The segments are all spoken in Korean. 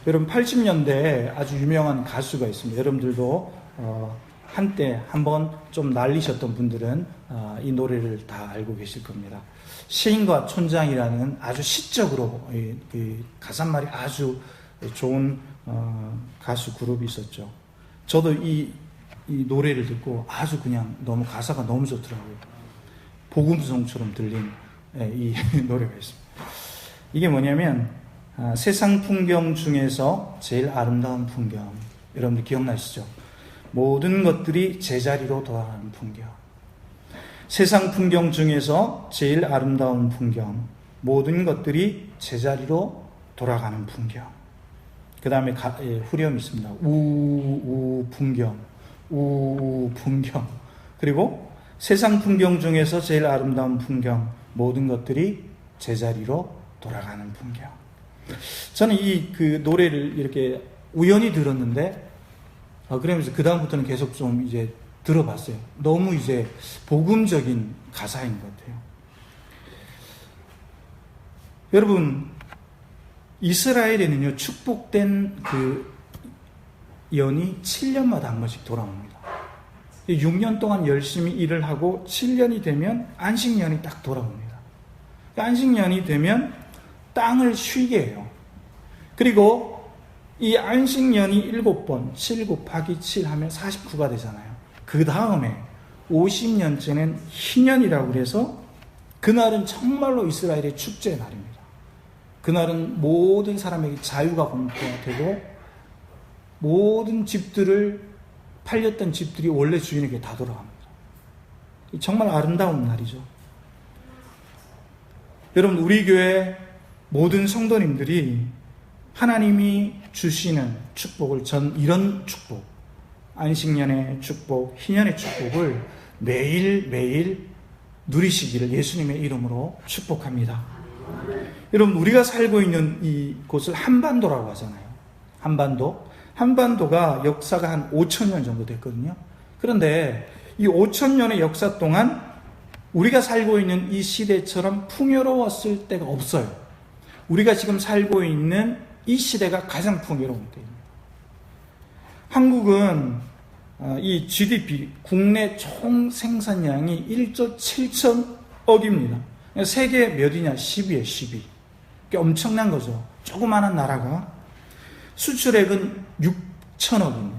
여러분 80년대에 아주 유명한 가수가 있습니다. 여러분들도 한때 한번 좀 날리셨던 분들은 이 노래를 다 알고 계실 겁니다. 시인과 촌장이라는 아주 시적으로 가사말이 아주 좋은 가수 그룹이 있었죠. 저도 이 노래를 듣고 아주 그냥 너무 가사가 너무 좋더라고요. 복음송처럼 들린 이 노래가 있습니다. 이게 뭐냐면 세상 풍경 중에서 제일 아름다운 풍경, 여러분들 기억나시죠? 모든 것들이 제자리로 돌아가는 풍경. 세상 풍경 중에서 제일 아름다운 풍경, 모든 것들이 제자리로 돌아가는 풍경. 그 다음에 후렴이 있습니다. 우우 풍경, 우우 풍경. 그리고 세상 풍경 중에서 제일 아름다운 풍경, 모든 것들이 제자리로 돌아가는 풍경. 저는 그 노래를 이렇게 우연히 들었는데, 그러면서 그 다음부터는 계속 좀 이제 들어봤어요. 너무 이제 복음적인 가사인 것 같아요. 여러분, 이스라엘에는요, 축복된 그 연이 7년마다 한 번씩 돌아옵니다. 6년 동안 열심히 일을 하고 7년이 되면 안식년이 딱 돌아옵니다. 안식년이 되면 땅을 쉬게 해요. 그리고 이 안식년이 7번, 7 곱하기 7 하면 49가 되잖아요. 그 다음에 50년째는 희년이라고 해서 그날은 정말로 이스라엘의 축제의 날입니다. 그날은 모든 사람에게 자유가 공포가 되고 모든 집들을 팔렸던 집들이 원래 주인에게 다 돌아갑니다. 정말 아름다운 날이죠. 여러분, 우리 교회 모든 성도님들이 하나님이 주시는 축복을, 이런 축복, 안식년의 축복, 희년의 축복을 매일매일 누리시기를 예수님의 이름으로 축복합니다. 여러분, 우리가 살고 있는 이곳을 한반도라고 하잖아요. 한반도가 역사가 한 5,000년 정도 됐거든요. 그런데 이 5,000년의 역사 동안 우리가 살고 있는 이 시대처럼 풍요로웠을 때가 없어요. 우리가 지금 살고 있는 이 시대가 가장 풍요로운 때입니다. 한국은 이 GDP, 국내 총 생산량이 1조 7천억입니다. 세계 몇이냐? 10위에 10위. 엄청난 거죠. 조그마한 나라가. 수출액은 6천억입니다.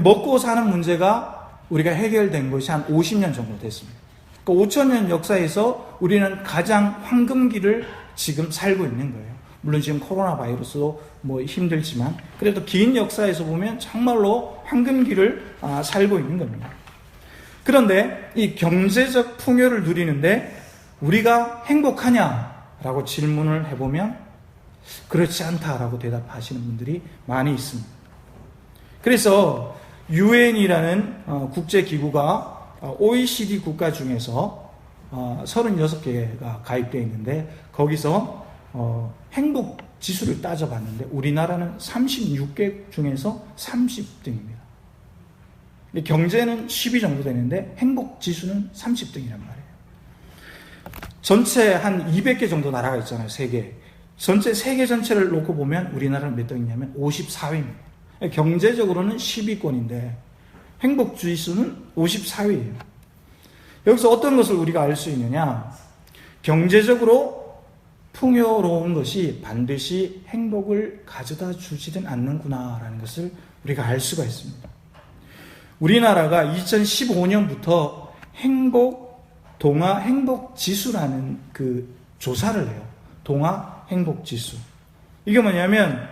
먹고 사는 문제가 우리가 해결된 것이 한 50년 정도 됐습니다. 5,000년 역사에서 우리는 가장 황금기를 지금 살고 있는 거예요. 물론 지금 코로나 바이러스도 힘들지만 그래도 긴 역사에서 보면 정말로 황금기를 살고 있는 겁니다. 그런데 이 경제적 풍요를 누리는데 우리가 행복하냐라고 질문을 해보면 그렇지 않다라고 대답하시는 분들이 많이 있습니다. 그래서 UN이라는 국제기구가 OECD 국가 중에서 36개가 가입되어 있는데 거기서 행복 지수를 따져봤는데 우리나라는 36개 중에서 30등입니다. 경제는 10위 정도 되는데 행복 지수는 30등이란 말이에요. 전체 한 200개 정도 나라가 있잖아요. 세계 전체를 놓고 보면 우리나라는 몇 등이냐면 54위입니다. 경제적으로는 10위권인데 행복 지수는 54위예요. 여기서 어떤 것을 우리가 알 수 있느냐? 경제적으로 풍요로운 것이 반드시 행복을 가져다 주지는 않는구나라는 것을 우리가 알 수가 있습니다. 우리나라가 2015년부터 동아 행복지수라는 그 조사를 해요. 동아 행복지수. 이게 뭐냐면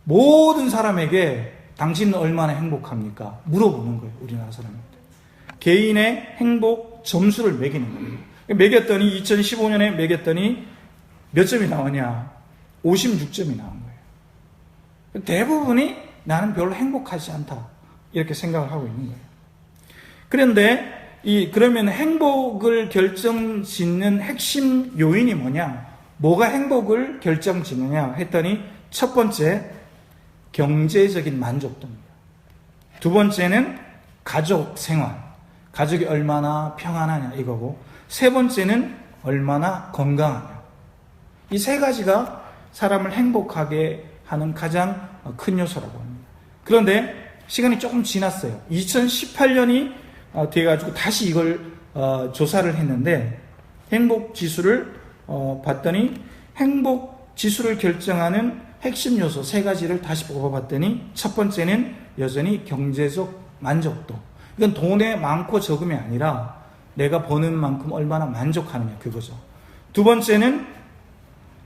모든 사람에게 당신은 얼마나 행복합니까? 물어보는 거예요. 우리나라 사람한테. 개인의 행복 점수를 매기는 거예요. 매겼더니 2015년에 매겼더니 몇 점이 나오냐? 56점이 나온 거예요. 대부분이 나는 별로 행복하지 않다. 이렇게 생각을 하고 있는 거예요. 그런데 그러면 행복을 결정짓는 핵심 요인이 뭐냐? 뭐가 행복을 결정짓느냐 했더니 첫 번째, 경제적인 만족도입니다. 두 번째는 가족 생활. 가족이 얼마나 평안하냐 이거고, 세 번째는 얼마나 건강하냐. 이 세 가지가 사람을 행복하게 하는 가장 큰 요소라고 합니다. 그런데 시간이 조금 지났어요. 2018년이 돼가지고 다시 이걸 조사를 했는데, 행복 지수를 봤더니 행복 지수를 결정하는 핵심 요소 세 가지를 다시 뽑아봤더니, 첫 번째는 여전히 경제적 만족도. 이건 돈의 많고 적음이 아니라 내가 버는 만큼 얼마나 만족하느냐 그거죠. 두 번째는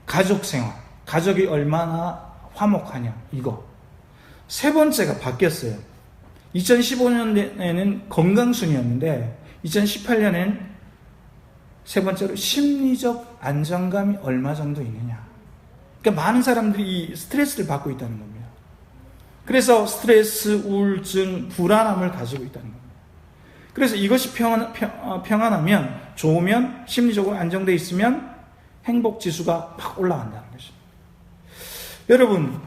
가족 생활, 가족이 얼마나 화목하냐 이거. 세 번째가 바뀌었어요. 2015년에는 건강순이었는데 2018년에는 세 번째로 심리적 안정감이 얼마 정도 있느냐. 그러니까 많은 사람들이 이 스트레스를 받고 있다는 겁니다. 그래서 스트레스, 우울증, 불안함을 가지고 있다는 겁니다. 그래서 이것이 평안하면, 좋으면, 심리적으로 안정되어 있으면 행복지수가 막 올라간다는 것입니다. 여러분,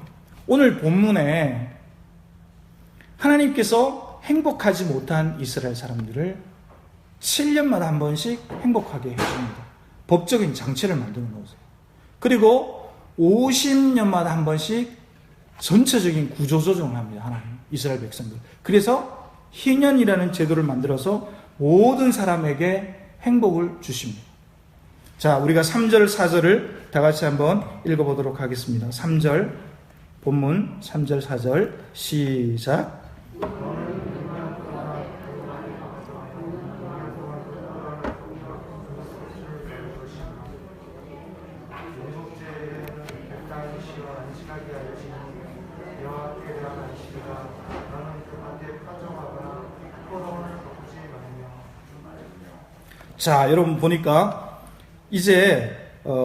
오늘 본문에 하나님께서 행복하지 못한 이스라엘 사람들을 7년마다 한 번씩 행복하게 해줍니다. 법적인 장치를 만들어 놓으세요. 그리고 50년마다 한 번씩 전체적인 구조조정을 합니다. 하나님, 이스라엘 백성들. 그래서 희년이라는 제도를 만들어서 모든 사람에게 행복을 주십니다. 자, 우리가 3절, 4절을 다 같이 한번 읽어보도록 하겠습니다. 3절, 본문 3절, 4절 시작. 자, 여러분 보니까 이제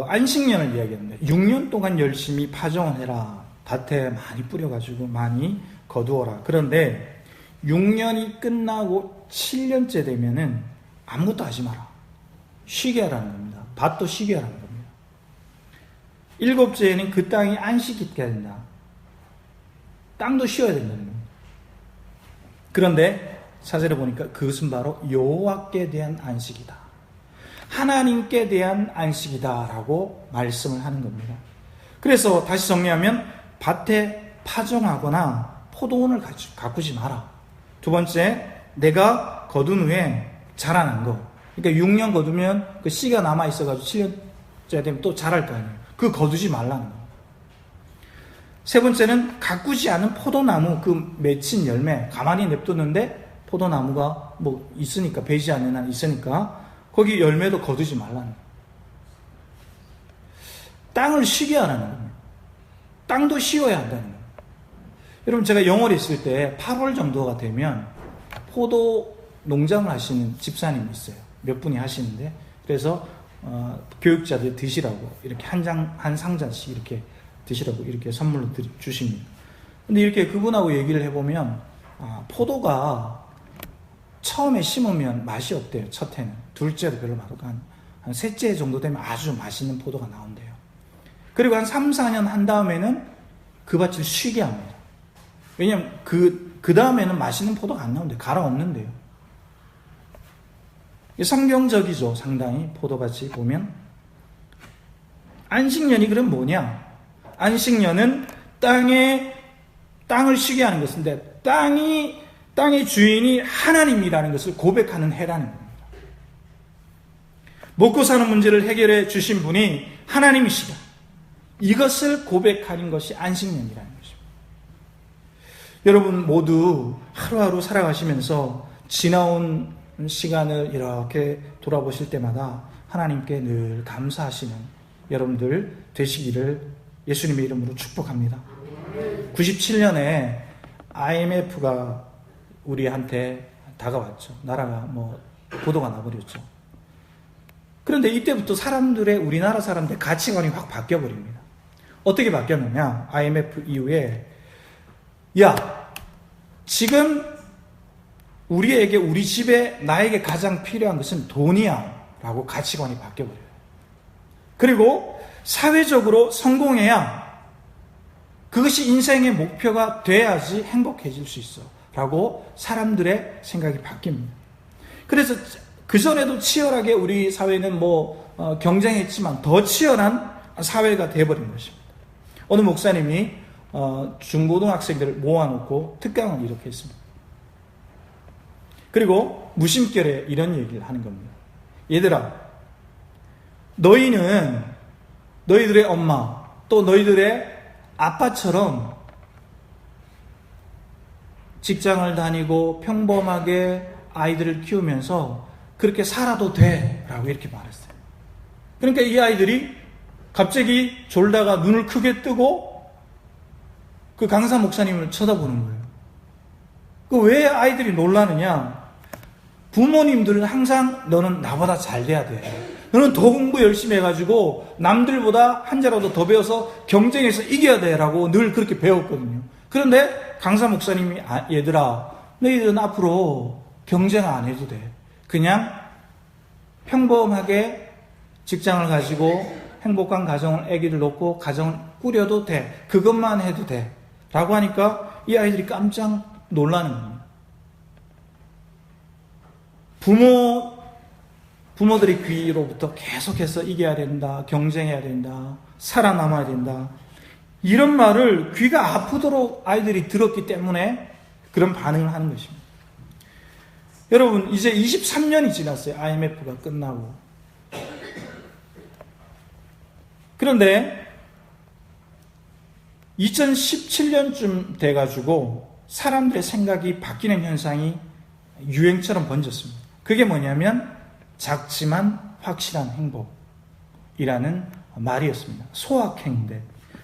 안식년을 이야기합니다. 6년 동안 열심히 파종을 해라. 밭에 많이 뿌려가지고 많이 거두어라. 그런데 6년이 끝나고 7년째 되면은 아무것도 하지 마라. 쉬게 하라는 겁니다. 밭도 쉬게 하라는 겁니다. 7째에는 그 땅이 안식이 있게 된다. 땅도 쉬어야 된다는 겁니다. 그런데 4절에 보니까 그것은 바로 여호와께 대한 안식이다. 하나님께 대한 안식이다라고 말씀을 하는 겁니다. 그래서 다시 정리하면 밭에 파종하거나 포도원을 가꾸지 마라. 두 번째, 내가 거둔 후에 자라난 거. 그러니까 6년 거두면 그 씨가 남아 있어가지고 7년째 되면 또 자랄 거 아니에요. 그거 거두지 말라는 거. 세 번째는 가꾸지 않은 포도나무 그 맺힌 열매 가만히 냅두는데 포도나무가 뭐 있으니까, 배지 않는 한 있으니까 거기 열매도 거두지 말라는 거예요. 땅을 쉬게 하라는 겁니다. 땅도 쉬어야 한다는 거예요. 여러분, 제가 영월에 있을 때 8월 정도가 되면 포도 농장을 하시는 집사님이 있어요. 몇 분이 하시는데, 그래서 교육자들 드시라고 이렇게 한 상자씩 이렇게 드시라고 이렇게 선물로 주십니다. 근데 이렇게 그분하고 얘기를 해보면 포도가 처음에 심으면 맛이 없대요. 첫 해는. 둘째도 별로 맛없고 한 셋째 정도 되면 아주 맛있는 포도가 나온대요. 그리고 한 3, 4년 한 다음에는 그 밭을 쉬게 합니다. 왜냐면 그 다음에는 맛있는 포도가 안 나온대요. 갈아엎는데요. 성경적이죠. 상당히 포도밭이 보면. 안식년이 그럼 뭐냐? 안식년은 땅을 쉬게 하는 것인데, 땅의 주인이 하나님이라는 것을 고백하는 해라는 겁니다. 먹고 사는 문제를 해결해 주신 분이 하나님이시다. 이것을 고백하는 것이 안식년이라는 것입니다. 여러분 모두 하루하루 살아가시면서 지나온 시간을 이렇게 돌아보실 때마다 하나님께 늘 감사하시는 여러분들 되시기를 예수님의 이름으로 축복합니다. 97년에 IMF가 우리한테 다가왔죠. 나라가 고도가 나버렸죠. 그런데 이때부터 우리나라 사람들의 가치관이 확 바뀌어버립니다. 어떻게 바뀌었느냐? IMF 이후에 지금 우리에게, 우리 집에 나에게 가장 필요한 것은 돈이야 라고 가치관이 바뀌어버려요. 그리고 사회적으로 성공해야, 그것이 인생의 목표가 돼야지 행복해질 수 있어 라고 사람들의 생각이 바뀝니다. 그래서 그전에도 치열하게 우리 사회는 경쟁했지만 더 치열한 사회가 되어버린 것입니다. 어느 목사님이 중고등학생들을 모아놓고 특강을 이렇게 했습니다. 그리고 무심결에 이런 얘기를 하는 겁니다. 얘들아, 너희는 너희들의 엄마 또 너희들의 아빠처럼 직장을 다니고 평범하게 아이들을 키우면서 그렇게 살아도 돼 라고 이렇게 말했어요. 그러니까 이 아이들이 갑자기 졸다가 눈을 크게 뜨고 그 강사 목사님을 쳐다보는 거예요. 그 왜 아이들이 놀라느냐? 부모님들은 항상 너는 나보다 잘 돼야 돼. 너는 더 공부 열심히 해가지고 남들보다 한자라도 더 배워서 경쟁해서 이겨야 돼 라고 늘 그렇게 배웠거든요. 그런데 강사 목사님이 얘들아, 너희들은 앞으로 경쟁 안 해도 돼. 그냥 평범하게 직장을 가지고 행복한 가정을, 아기를 놓고 가정을 꾸려도 돼. 그것만 해도 돼. 라고 하니까 이 아이들이 깜짝 놀라는 겁니다. 부모들의 귀로부터 계속해서 이겨야 된다, 경쟁해야 된다, 살아남아야 된다, 이런 말을 귀가 아프도록 아이들이 들었기 때문에 그런 반응을 하는 것입니다. 여러분, 이제 23년이 지났어요. IMF가 끝나고. 그런데 2017년쯤 돼가지고 사람들의 생각이 바뀌는 현상이 유행처럼 번졌습니다. 그게 뭐냐면 작지만 확실한 행복이라는 말이었습니다. 소확행인데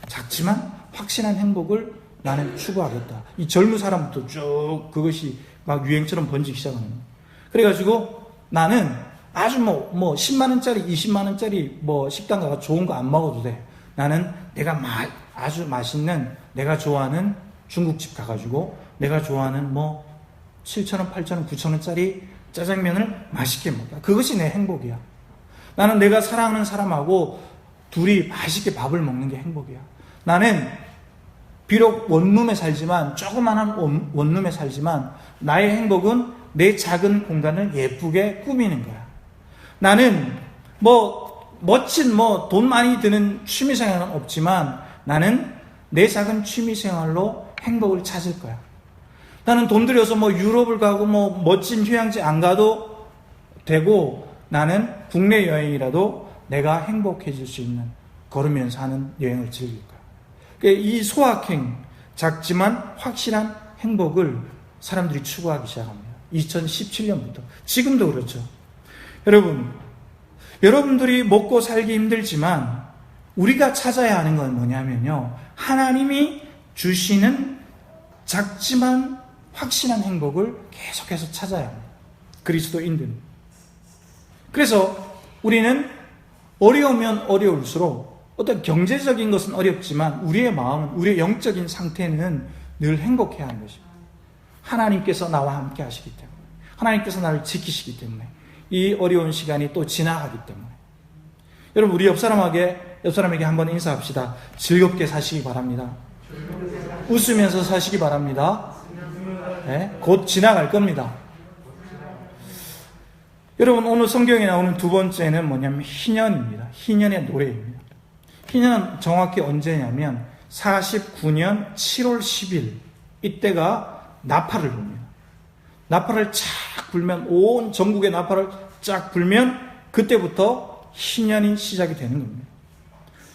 작지만 확실한 행복을 나는 추구하겠다. 이 젊은 사람부터 쭉 그것이 막 유행처럼 번지기 시작하는 거예요. 그래가지고 나는 아주 10만원짜리, 20만원짜리 식당 가서 좋은 거 안 먹어도 돼. 나는 내가 아주 맛있는, 내가 좋아하는 중국집 가가지고 내가 좋아하는 7,000원, 8,000원, 9,000원짜리 짜장면을 맛있게 먹다. 그것이 내 행복이야. 나는 내가 사랑하는 사람하고 둘이 맛있게 밥을 먹는 게 행복이야. 나는 비록 원룸에 살지만, 조그만한 원룸에 살지만 나의 행복은 내 작은 공간을 예쁘게 꾸미는 거야. 나는 멋진 돈 많이 드는 취미생활은 없지만 나는 내 작은 취미생활로 행복을 찾을 거야. 나는 돈 들여서 유럽을 가고 멋진 휴양지 안 가도 되고, 나는 국내 여행이라도 내가 행복해질 수 있는, 걸으면서 하는 여행을 즐길 거야. 그러니까 이 소확행, 작지만 확실한 행복을 사람들이 추구하기 시작합니다. 2017년부터. 지금도 그렇죠. 여러분들이 먹고 살기 힘들지만 우리가 찾아야 하는 건 뭐냐면요, 하나님이 주시는 작지만 확실한 행복을 계속해서 찾아야 합니다. 그리스도인들은. 그래서 우리는 어려우면 어려울수록, 어떤 경제적인 것은 어렵지만 우리의 마음은, 우리의 영적인 상태는 늘 행복해야 하는 것입니다. 하나님께서 나와 함께 하시기 때문에, 하나님께서 나를 지키시기 때문에, 이 어려운 시간이 또 지나가기 때문에. 여러분, 우리 옆 사람에게 한번 인사합시다. 즐겁게 사시기 바랍니다. 웃으면서 사시기 바랍니다. 네? 곧 지나갈 겁니다. 여러분, 오늘 성경에 나오는 두 번째는 뭐냐면 희년입니다. 희년의 노래입니다. 희년 정확히 언제냐면 49년 7월 10일, 이때가 나팔을 붑니다. 나팔을 쫙 불면, 온 전국의 나팔을 쫙 불면 그때부터 희년이 시작이 되는 겁니다.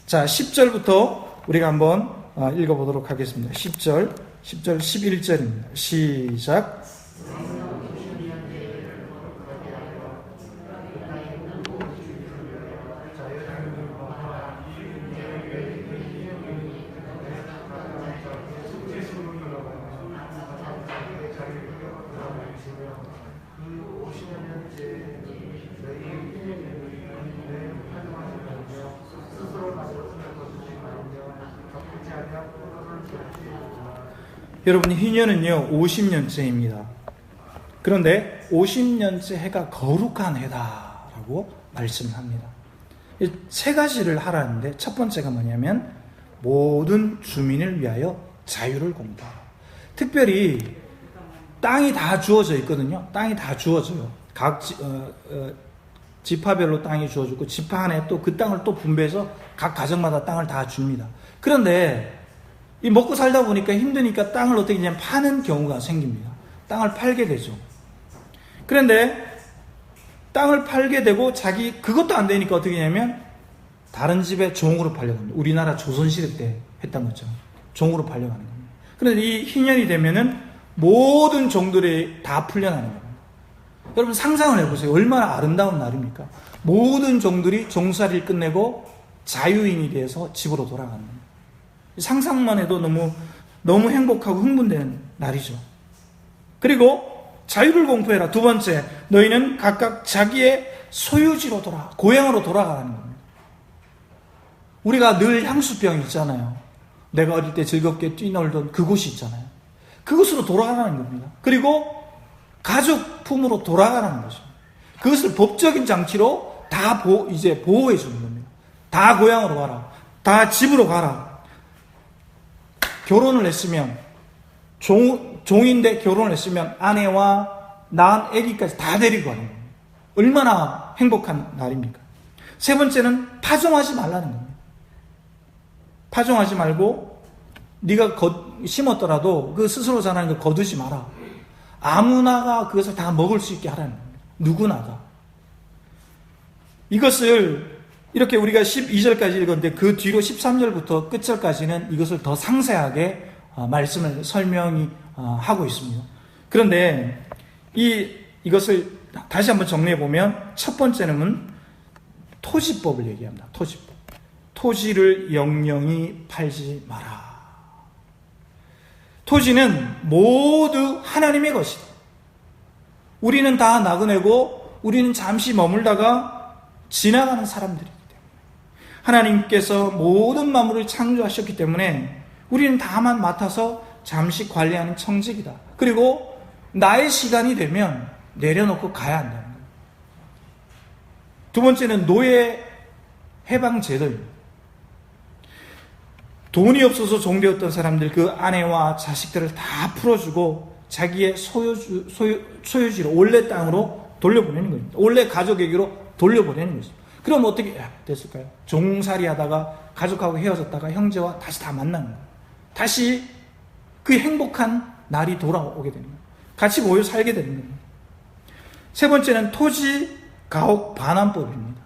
자, 10절부터 우리가 한번 읽어보도록 하겠습니다. 10절 11절입니다. 시작. 여러분, 희년은요 50년째입니다. 그런데 50년째 해가 거룩한 해다라고 말씀합니다. 세 가지를 하라는데, 첫 번째가 뭐냐면 모든 주민을 위하여 자유를 공부하라. 특별히 땅이 다 주어져 있거든요. 땅이 다 주어져요. 각 지파별로 땅이 주어지고 지파 안에 또 그 땅을 또 분배해서 각 가정마다 땅을 다 줍니다. 그런데 이 먹고 살다 보니까 힘드니까 땅을 어떻게 그냥 파는 경우가 생깁니다. 땅을 팔게 되죠. 그런데 땅을 팔게 되고 자기 그것도 안 되니까 어떻게 하냐면 다른 집에 종으로 팔려갑니다. 우리나라 조선시대 때 했던 것처럼 종으로 팔려가는 겁니다. 그런데 이 희년이 되면은 모든 종들이 다 풀려나는 겁니다. 여러분 상상을 해보세요. 얼마나 아름다운 날입니까? 모든 종들이 종살이를 끝내고 자유인이 돼서 집으로 돌아가는 겁니다. 상상만 해도 너무 행복하고 흥분되는 날이죠. 그리고 자유를 공포해라. 두 번째, 너희는 각각 자기의 소유지로 고향으로 돌아가라는 겁니다. 우리가 늘 향수병 있잖아요. 내가 어릴 때 즐겁게 뛰놀던 그곳이 있잖아요. 그곳으로 돌아가라는 겁니다. 그리고 가족 품으로 돌아가라는 것입니다. 그것을 법적인 장치로 다 이제 보호해 주는 겁니다. 다 고향으로 가라. 다 집으로 가라. 결혼을 했으면 종인데 결혼을 했으면 아내와 낳은 아기까지 다 데리고 가는 겁니다. 얼마나 행복한 날입니까? 세 번째는 파종하지 말라는 겁니다. 파종하지 말고 네가 심었더라도 그 스스로 자라는 거 거두지 마라. 아무나가 그것을 다 먹을 수 있게 하라는 겁니다. 누구나가. 이것을 이렇게 우리가 12절까지 읽었는데 그 뒤로 13절부터 끝절까지는 이것을 더 상세하게 말씀을 설명이 하고 있습니다. 그런데 이것을 다시 한번 정리해 보면 첫 번째는 토지법을 얘기합니다. 토지법. 토지를 영영히 팔지 마라. 토지는 모두 하나님의 것이다. 우리는 다 나그네고 우리는 잠시 머물다가 지나가는 사람들이기 때문에 하나님께서 모든 만물을 창조하셨기 때문에 우리는 다만 맡아서 잠시 관리하는 청직이다. 그리고 나의 시간이 되면 내려놓고 가야 한다는 거예요. 두 번째는 노예 해방 제도입니다. 돈이 없어서 종되었던 사람들 그 아내와 자식들을 다 풀어주고 자기의 소유지로 원래 땅으로 돌려보내는 겁니다. 원래 가족에게로 돌려보내는 것입니다. 그럼 어떻게 됐을까요? 종살이 하다가 가족하고 헤어졌다가 형제와 다시 다 만나는 거예요. 다시 그 행복한 날이 돌아오게 되는 거예요. 같이 모여 살게 되는 겁니다. 세 번째는 토지 가옥 반환법입니다.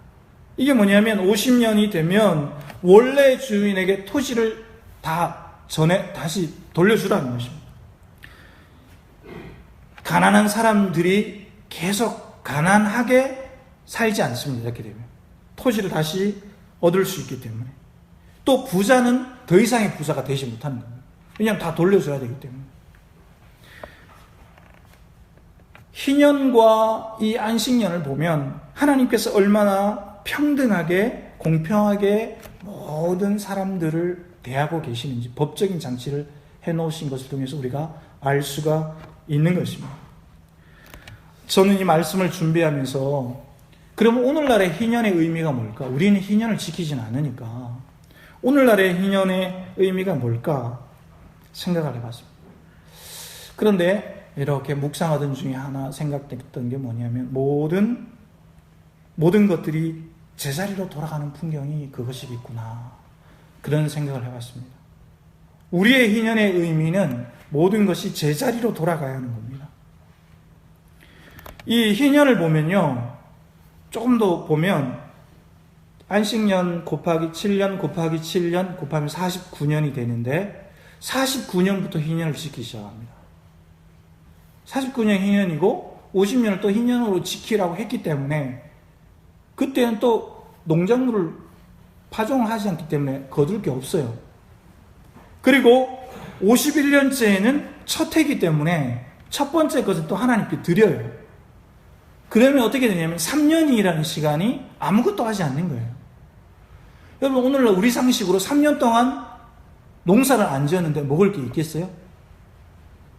이게 뭐냐면 50년이 되면 원래 주인에게 토지를 다시 돌려주라는 것입니다. 가난한 사람들이 계속 가난하게 살지 않습니다. 이렇게 되면 토지를 다시 얻을 수 있기 때문에. 또 부자는 더 이상의 부자가 되지 못하는 겁니다. 왜냐하면 다 돌려줘야 되기 때문에. 희년과 이 안식년을 보면 하나님께서 얼마나 평등하게 공평하게 모든 사람들을 대하고 계시는지 법적인 장치를 해놓으신 것을 통해서 우리가 알 수가 있는 것입니다. 저는 이 말씀을 준비하면서 그러면 오늘날의 희년의 의미가 뭘까? 우리는 희년을 지키지는 않으니까 오늘날의 희년의 의미가 뭘까? 생각을 해봤습니다. 그런데 이렇게 묵상하던 중에 하나 생각됐던 게 뭐냐면 모든 것들이 제자리로 돌아가는 풍경이 그것이겠구나. 그런 생각을 해봤습니다. 우리의 희년의 의미는 모든 것이 제자리로 돌아가야 하는 겁니다. 이 희년을 보면요. 조금 더 보면 안식년 곱하기 7년 곱하기 7년 곱하면 49년이 되는데 49년부터 희년을 지키기 시작합니다. 49년 희년이고 50년을 또 희년으로 지키라고 했기 때문에 그때는 또 농작물을 파종을 하지 않기 때문에 거둘 게 없어요. 그리고 51년째에는 첫 해이기 때문에 첫 번째 것을 또 하나님께 드려요. 그러면 어떻게 되냐면 3년이라는 시간이 아무것도 하지 않는 거예요. 여러분 오늘날 우리 상식으로 3년 동안 농사를 안 지었는데 먹을 게 있겠어요?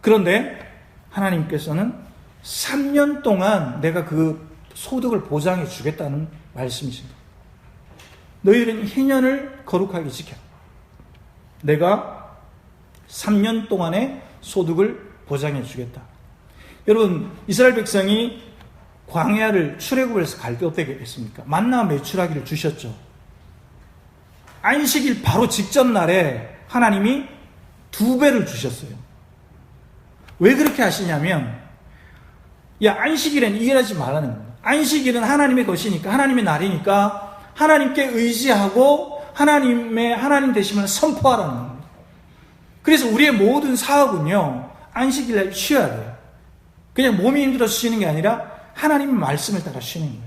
그런데 하나님께서는 3년 동안 내가 그 소득을 보장해 주겠다는 말씀이십니다. 너희는 희년을 거룩하게 지켜. 내가 3년 동안의 소득을 보장해 주겠다. 여러분 이스라엘 백성이 광야를 출애굽에서 갈 때 어떻게 했습니까? 만나 메추라기를 주셨죠. 안식일 바로 직전 날에 하나님이 2배를 주셨어요. 왜 그렇게 하시냐면, 안식일엔 일하지 말라는 겁니다. 안식일은 하나님의 것이니까, 하나님의 날이니까 하나님께 의지하고 하나님 되심을 선포하라는 겁니다. 그래서 우리의 모든 사업은요, 안식일에 쉬어야 돼요. 그냥 몸이 힘들어서 쉬는 게 아니라 하나님의 말씀을 따라 쉬는 거예요.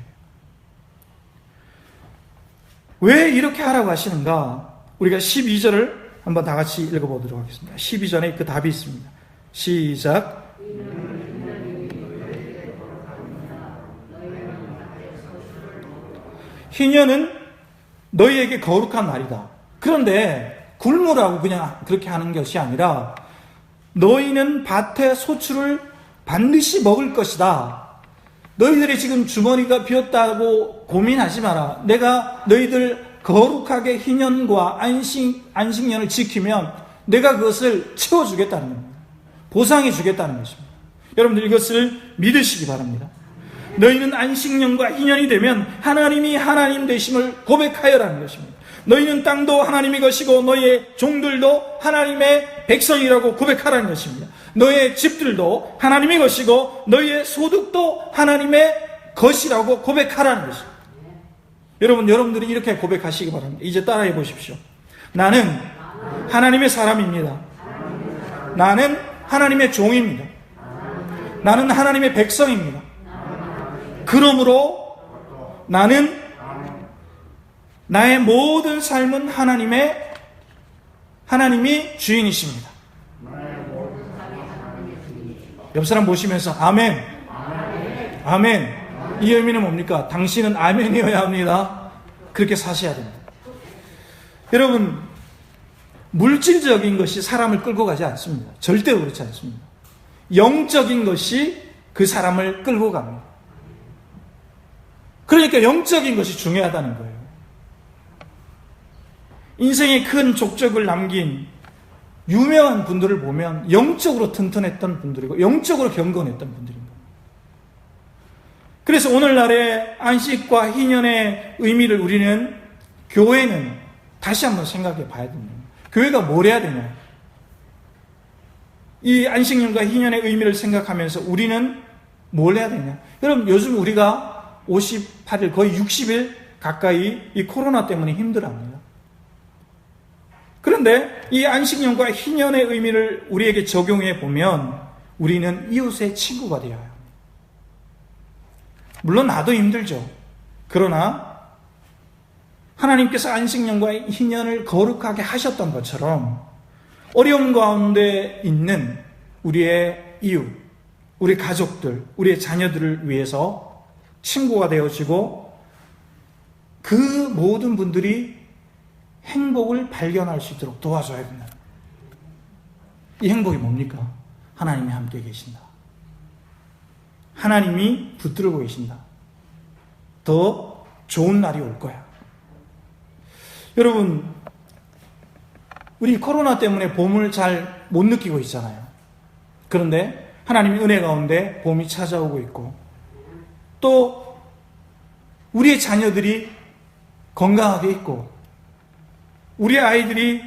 왜 이렇게 하라고 하시는가? 우리가 12절을 한번 다 같이 읽어보도록 하겠습니다. 12절에 그 답이 있습니다. 시작. 희년은 너희에게 거룩한 날이다. 그런데 굶으라고 그냥 그렇게 하는 것이 아니라 너희는 밭의 소출을 반드시 먹을 것이다. 너희들이 지금 주머니가 비었다고 고민하지 마라. 내가 너희들 거룩하게 희년과 안식년을 지키면 내가 그것을 채워주겠다는 겁니다. 보상해 주겠다는 것입니다. 여러분들 이것을 믿으시기 바랍니다. 너희는 안식년과 희년이 되면 하나님이 하나님 되심을 고백하여라는 것입니다. 너희는 땅도 하나님의 것이고 너희의 종들도 하나님의 백성이라고 고백하라는 것입니다. 너희의 집들도 하나님의 것이고 너희의 소득도 하나님의 것이라고 고백하라는 것입니다. 여러분들이 이렇게 고백하시기 바랍니다. 이제 따라해 보십시오. 나는 하나님의 사람입니다. 나는 하나님의 종입니다. 나는 하나님의 백성입니다. 그러므로 나는 나의 모든 삶은 하나님이 주인이십니다. 옆 사람 보시면서 아멘. 아멘. 이 의미는 뭡니까? 당신은 아멘이어야 합니다. 그렇게 사셔야 됩니다. 여러분, 물질적인 것이 사람을 끌고 가지 않습니다. 절대로 그렇지 않습니다. 영적인 것이 그 사람을 끌고 갑니다. 그러니까 영적인 것이 중요하다는 거예요. 인생의 큰 족적을 남긴 유명한 분들을 보면 영적으로 튼튼했던 분들이고 영적으로 경건했던 분들입니다. 그래서 오늘날의 안식과 희년의 의미를 우리는 교회는 다시 한번 생각해 봐야 됩니다. 교회가 뭘 해야 되냐? 이 안식년과 희년의 의미를 생각하면서 우리는 뭘 해야 되냐? 여러분, 요즘 우리가 58일, 거의 60일 가까이 이 코로나 때문에 힘들어합니다. 그런데 이 안식년과 희년의 의미를 우리에게 적용해 보면 우리는 이웃의 친구가 되어야 합니다. 물론 나도 힘들죠. 그러나 하나님께서 안식년과 희년을 거룩하게 하셨던 것처럼 어려움 가운데 있는 우리의 이웃, 우리 가족들, 우리의 자녀들을 위해서 친구가 되어지고 그 모든 분들이 행복을 발견할 수 있도록 도와줘야 됩니다. 이 행복이 뭡니까? 하나님이 함께 계신다. 하나님이 붙들고 계신다. 더 좋은 날이 올 거야. 여러분, 우리 코로나 때문에 봄을 잘 못 느끼고 있잖아요. 그런데 하나님의 은혜 가운데 봄이 찾아오고 있고 또 우리의 자녀들이 건강하게 있고 우리 아이들이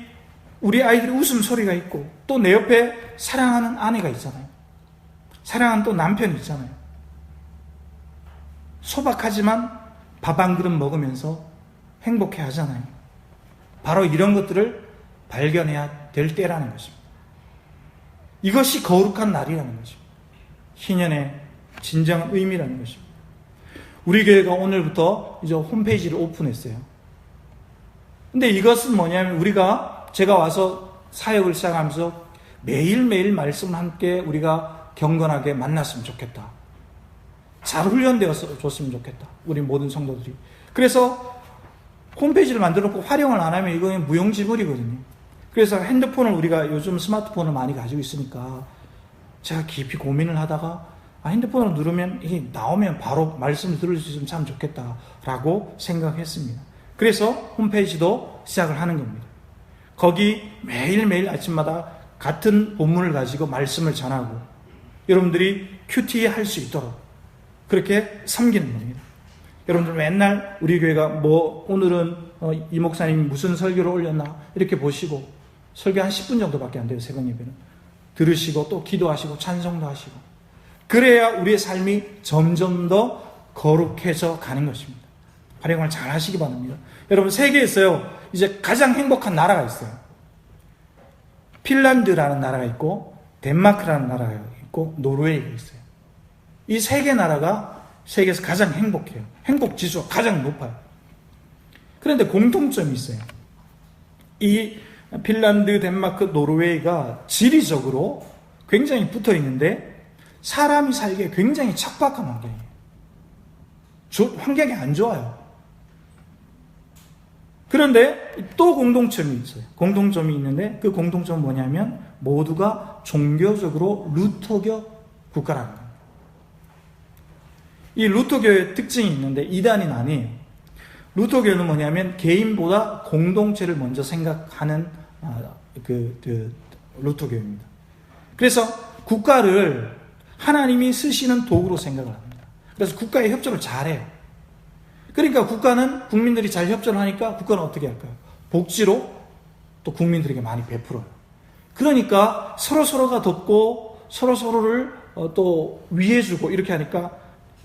웃음소리가 있고 또 내 옆에 사랑하는 아내가 있잖아요. 사랑하는 또 남편이 있잖아요. 소박하지만 밥 한 그릇 먹으면서 행복해 하잖아요. 바로 이런 것들을 발견해야 될 때라는 것입니다. 이것이 거룩한 날이라는 것입니다. 희년의 진정한 의미라는 것입니다. 우리 교회가 오늘부터 이제 홈페이지를 오픈했어요. 근데 이것은 뭐냐면 제가 와서 사역을 시작하면서 매일매일 말씀을 함께 우리가 경건하게 만났으면 좋겠다. 잘 훈련되어서 줬으면 좋겠다. 우리 모든 성도들이. 그래서 홈페이지를 만들어 놓고 활용을 안 하면 이거는 무용지물이거든요. 그래서 핸드폰을 우리가 요즘 스마트폰을 많이 가지고 있으니까 제가 깊이 고민을 하다가 핸드폰을 누르면 이게 나오면 바로 말씀을 들을 수 있으면 참 좋겠다라고 생각했습니다. 그래서 홈페이지도 시작을 하는 겁니다. 거기 매일매일 아침마다 같은 본문을 가지고 말씀을 전하고 여러분들이 큐티 할 수 있도록 그렇게 섬기는 겁니다. 여러분들 맨날 우리 교회가 오늘은 이 목사님이 무슨 설교를 올렸나 이렇게 보시고, 설교 한 10분 정도밖에 안 돼요. 새벽 예배는 들으시고 또 기도하시고 찬송도 하시고, 그래야 우리의 삶이 점점 더 거룩해져 가는 것입니다. 활용을 잘 하시기 바랍니다. 여러분, 세계에서요 이제 가장 행복한 나라가 있어요. 핀란드라는 나라가 있고 덴마크라는 나라가 있고 노르웨이가 있어요. 이 세 개 나라가 세계에서 가장 행복해요. 행복 지수가 가장 높아요. 그런데 공통점이 있어요. 이 핀란드, 덴마크, 노르웨이가 지리적으로 굉장히 붙어 있는데 사람이 살기에 굉장히 척박한 환경이에요. 환경이 안 좋아요. 그런데 또 공동점이 있어요. 공동점이 있는데 그 공동점은 뭐냐면 모두가 종교적으로 루터교 국가라는 거예요. 이 루터교의 특징이 있는데 이단이 아니에요. 루터교는 뭐냐면 개인보다 공동체를 먼저 생각하는 루터교입니다. 그래서 국가를 하나님이 쓰시는 도구로 생각을 합니다. 그래서 국가의 협조를 잘해요. 그러니까 국가는 국민들이 잘 협조를 하니까 국가는 어떻게 할까요? 복지로 또 국민들에게 많이 베풀어요. 그러니까 서로서로가 돕고 서로서로를 또 위해주고 이렇게 하니까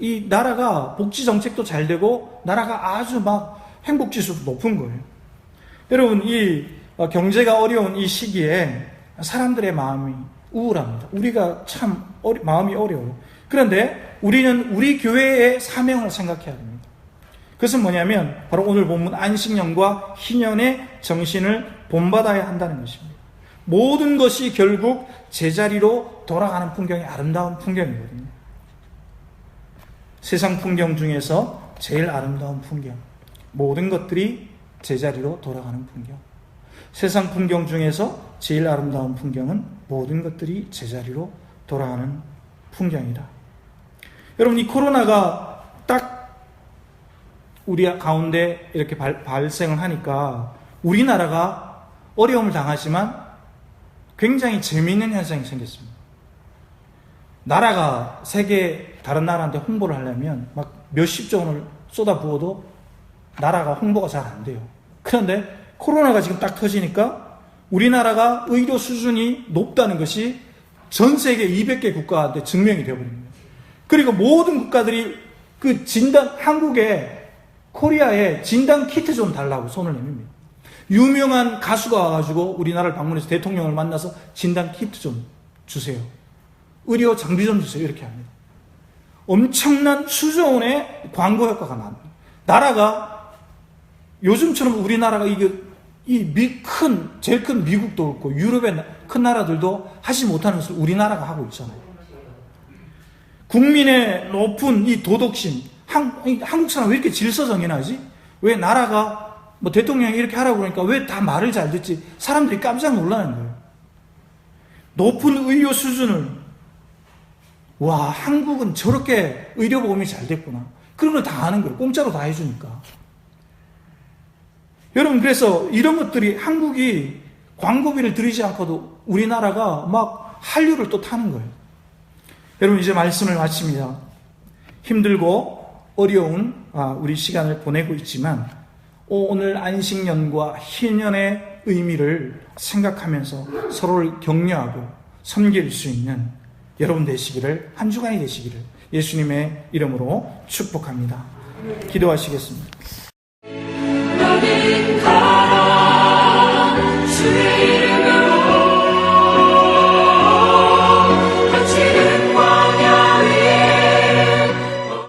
이 나라가 복지 정책도 잘 되고 나라가 아주 막 행복지수도 높은 거예요. 여러분, 이 경제가 어려운 이 시기에 사람들의 마음이 우울합니다. 우리가 참 마음이 어려워요. 그런데 우리는 우리 교회의 사명을 생각해야 됩니다. 그것은 뭐냐면 바로 오늘 본문 안식년과 희년의 정신을 본받아야 한다는 것입니다. 모든 것이 결국 제자리로 돌아가는 풍경이 아름다운 풍경이거든요. 세상 풍경 중에서 제일 아름다운 풍경, 모든 것들이 제자리로 돌아가는 풍경. 세상 풍경 중에서 제일 아름다운 풍경은 모든 것들이 제자리로 돌아가는 풍경이다. 여러분, 이 코로나가 딱 우리 가운데 이렇게 발생을 하니까 우리나라가 어려움을 당하지만 굉장히 재미있는 현상이 생겼습니다. 나라가 세계 다른 나라한테 홍보를 하려면 막 몇십조 원을 쏟아부어도 나라가 홍보가 잘 안 돼요. 그런데 코로나가 지금 딱 터지니까 우리나라가 의료 수준이 높다는 것이 전 세계 200개 국가한테 증명이 되어버립니다. 그리고 모든 국가들이 그 코리아에 진단 키트 좀 달라고 손을 내밉니다. 유명한 가수가 와가지고 우리나라를 방문해서 대통령을 만나서 진단 키트 좀 주세요. 의료 장비 좀 주세요. 이렇게 합니다. 엄청난 수조 원의 광고 효과가 납니다. 나라가 요즘처럼 우리나라가 제일 큰 미국도 그렇고 유럽의 큰 나라들도 하지 못하는 것을 우리나라가 하고 있잖아요. 국민의 높은 이 도덕심, 한국 사람 왜 이렇게 질서정연하지? 왜 나라가 대통령이 이렇게 하라고 그러니까 왜 다 말을 잘 듣지? 사람들이 깜짝 놀라는 거예요. 높은 의료 수준을, 와, 한국은 저렇게 의료보험이 잘 됐구나. 그런 걸 다 아는 거예요. 공짜로 다 해주니까. 여러분, 그래서 이런 것들이 한국이 광고비를 들이지 않고도 우리나라가 막 한류를 또 타는 거예요. 여러분, 이제 말씀을 마칩니다. 힘들고 어려운 우리 시간을 보내고 있지만 오늘 안식년과 희년의 의미를 생각하면서 서로를 격려하고 섬길 수 있는 여러분 되시기를, 한 주간이 되시기를 예수님의 이름으로 축복합니다. 기도하시겠습니다.